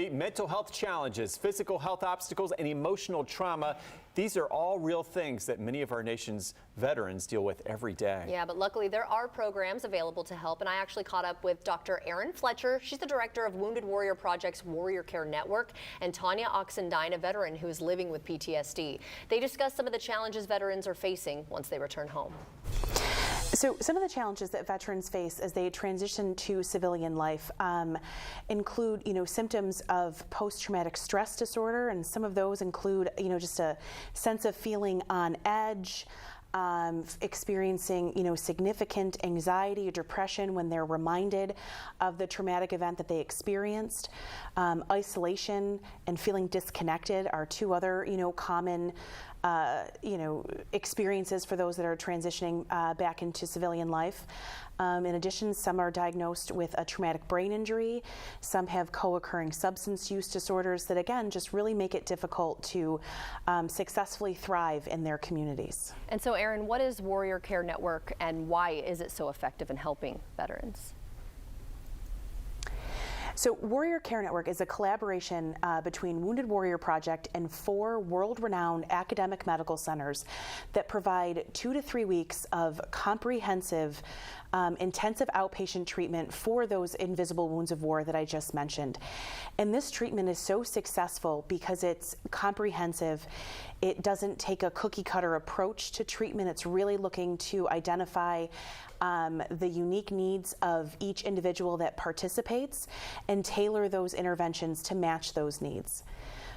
PTSD, mental health challenges, physical health obstacles, and emotional trauma. These are all real things that many of our nation's veterans deal with every day. Yeah, but luckily there are programs available to help, and I actually caught up with Dr. Erins Fletcher. She's the director of Wounded Warrior Project's Warrior Care Network, and Tanya, a veteran who is living with PTSD. They discuss some of the challenges veterans are facing once they return home. So some of the challenges that veterans face as they transition to civilian life include, symptoms of post-traumatic stress disorder, and some of those include, just a sense of feeling on edge, experiencing, significant anxiety or depression when they're reminded of the traumatic event that they experienced. Isolation and feeling disconnected are two other, common experiences for those that are transitioning back into civilian life. In addition, some are diagnosed with a traumatic brain injury. Some have co-occurring substance use disorders that, again, just really make it difficult to successfully thrive in their communities. And so, Erin, what is Warrior Care Network, and why is it so effective in helping veterans? So Warrior Care Network is a collaboration between Wounded Warrior Project and 4 world-renowned academic medical centers that provide 2 to 3 weeks of comprehensive intensive outpatient treatment for those invisible wounds of war that I just mentioned. And this treatment is so successful because it's comprehensive. It doesn't take a cookie-cutter approach to treatment. It's really looking to identify the unique needs of each individual that participates and tailor those interventions to match those needs.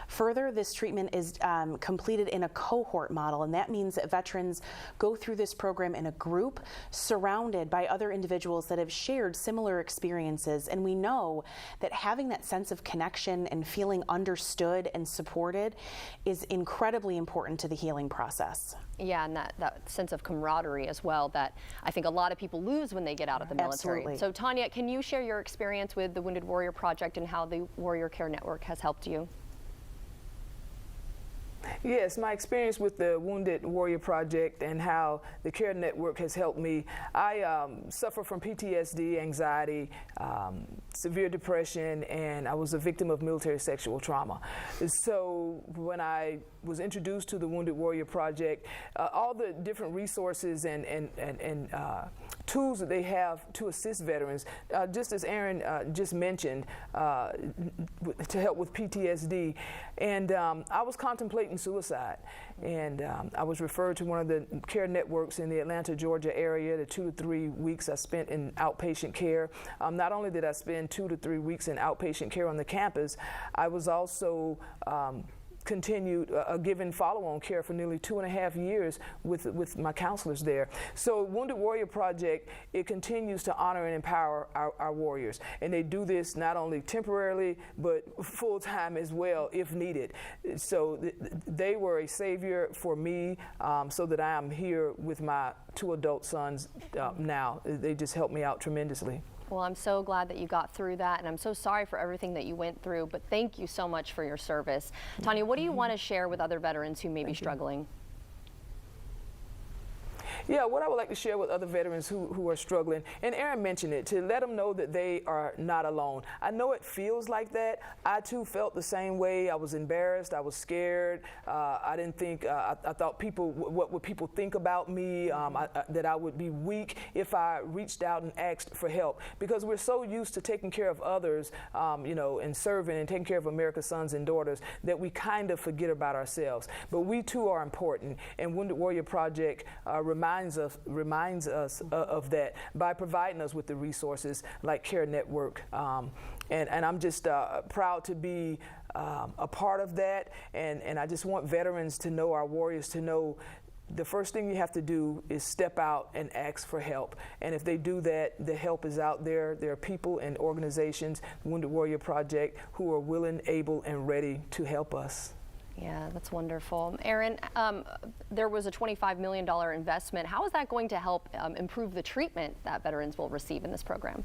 Further, this treatment is completed in a cohort model, and that means that veterans go through this program in a group surrounded by other individuals that have shared similar experiences. And we know that having that sense of connection and feeling understood and supported is incredibly important to the healing process. Yeah, and that sense of camaraderie as well that I think a lot of people lose when they get out of the military. Absolutely. So Tanya, can you share your experience with the Wounded Warrior Project and how the Warrior Care Network has helped you? Yes, my experience with the Wounded Warrior Project and how the Care Network has helped me. I suffer from PTSD, anxiety, severe depression, and I was a victim of military sexual trauma. So when I was introduced to the Wounded Warrior Project, all the different resources and tools that they have to assist veterans, just as Erin just mentioned, to help with PTSD. And I was contemplating suicide, and I was referred to one of the care networks in the Atlanta, Georgia area. The 2 to 3 weeks I spent in outpatient care. Not only did I spend 2 to 3 weeks in outpatient care on the campus, I was also continued given follow-on care for nearly 2.5 years with my counselors there. So Wounded Warrior Project, it continues to honor and empower our warriors. And they do this not only temporarily, but full-time as well, if needed. So they were a savior for me, so that I am here with my 2 adult sons now. They just helped me out tremendously. Well, I'm so glad that you got through that, and I'm so sorry for everything that you went through, but thank you so much for your service. Tanya, what do you want to share with other veterans who may be struggling? Yeah, what I would like to share with other veterans who are struggling, and Erin mentioned it, to let them know that they are not alone. I know it feels like that. I too felt the same way. I was embarrassed. I was scared. I didn't think, I thought what would people think about me, that I would be weak if I reached out and asked for help. Because we're so used to taking care of others, and serving and taking care of America's sons and daughters, that we kind of forget about ourselves. But we too are important, and Wounded Warrior Project reminds us of that by providing us with the resources like Care Network. And I'm just proud to be a part of that. And I just want veterans to know, our warriors to know, the first thing you have to do is step out and ask for help. And if they do that, the help is out there. There are people and organizations, Wounded Warrior Project, who are willing, able, and ready to help us. Yeah, that's wonderful. Erin, there was a $25 million investment. How is that going to help improve the treatment that veterans will receive in this program?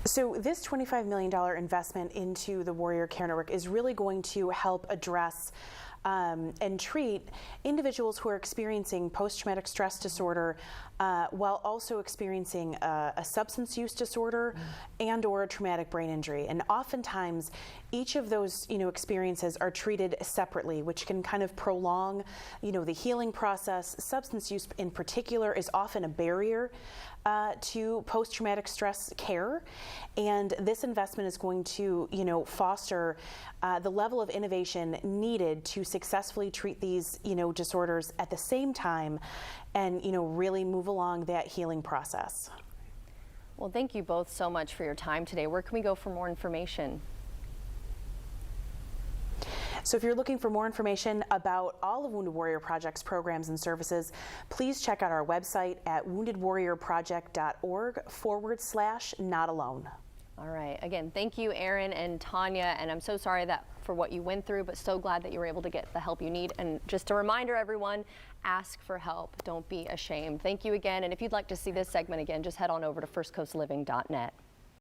So this $25 million investment into the Warrior Care Network is really going to help address and treat individuals who are experiencing post-traumatic stress disorder while also experiencing a substance use disorder and or a traumatic brain injury. And oftentimes each of those experiences are treated separately, which can kind of prolong the healing process. Substance use in particular is often a barrier to post-traumatic stress care, and this investment is going to foster the level of innovation needed to successfully treat these disorders at the same time and really move along that healing process. Well, thank you both so much for your time today. Where can we go for more information? So if you're looking for more information about all of Wounded Warrior Project's programs and services, please check out our website at woundedwarriorproject.org/notalone. All right. Again, thank you, Erin and Tanya, and I'm so sorry for what you went through, but so glad that you were able to get the help you need. And just a reminder, everyone, ask for help. Don't be ashamed. Thank you again. And if you'd like to see this segment again, just head on over to firstcoastliving.net.